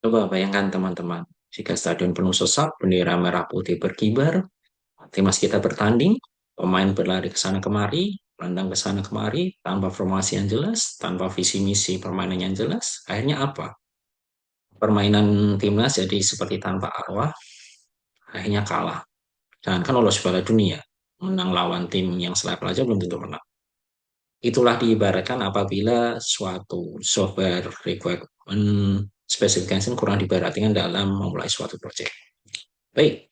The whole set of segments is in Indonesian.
Coba bayangkan teman-teman, jika stadion penuh sesak, bendera merah putih berkibar, timnas kita bertanding, pemain berlari ke sana kemari, pandang ke sana kemari, tanpa formasi yang jelas, tanpa visi misi permainan yang jelas, akhirnya apa? Permainan timnas jadi seperti tanpa arwah, akhirnya kalah. Jangankan lolos Piala Dunia, menang lawan tim yang selevel aja belum tentu menang. Itulah diibaratkan apabila suatu software requirement specification kurang diperhatikan dalam memulai suatu project. Baik,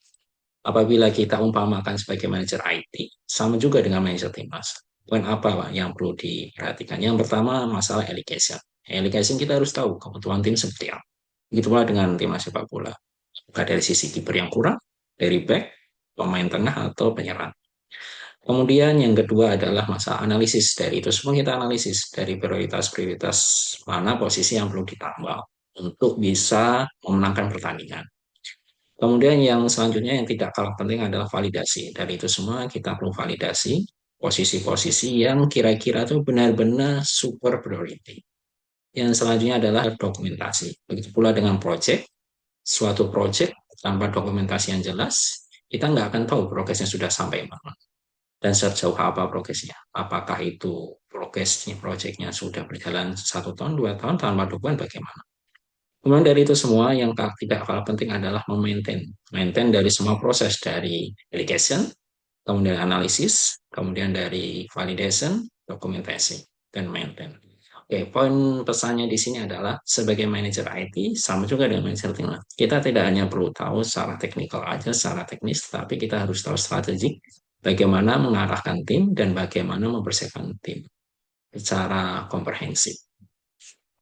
apabila kita umpamakan sebagai manajer IT, sama juga dengan manajer timnas. Poin apa Pak, yang perlu diperhatikan? Yang pertama, masalah allocation. Allocation kita harus tahu kebutuhan tim seperti apa. Begitu pula dengan timnas sepak bola. Bukan dari sisi kiper yang kurang, dari back, pemain tengah, atau penyerang. Kemudian yang kedua adalah masa analisis. Dari itu semua kita analisis dari prioritas-prioritas mana posisi yang perlu ditambah untuk bisa memenangkan pertandingan. Kemudian yang selanjutnya yang tidak kalah penting adalah validasi. Dari itu semua kita perlu validasi posisi-posisi yang kira-kira itu benar-benar super priority. Yang selanjutnya adalah dokumentasi. Begitu pula dengan project. Suatu project tanpa dokumentasi yang jelas, kita nggak akan tahu progresnya sudah sampai mana dan sejauh apa progresnya. Apakah itu progresnya proyeknya sudah berjalan 1 tahun, 2 tahun tanpa dokumen bagaimana? Kemudian dari itu semua yang tidak kalah penting adalah maintain dari semua proses dari delegation, kemudian analisis, kemudian dari validation, dokumentasi, dan maintain. Oke, poin pesannya di sini adalah sebagai manajer IT sama juga dengan manajer tim. Kita tidak hanya perlu tahu secara teknikal aja, secara teknis, tapi kita harus tahu strategi bagaimana mengarahkan tim dan bagaimana mempersiapkan tim secara komprehensif.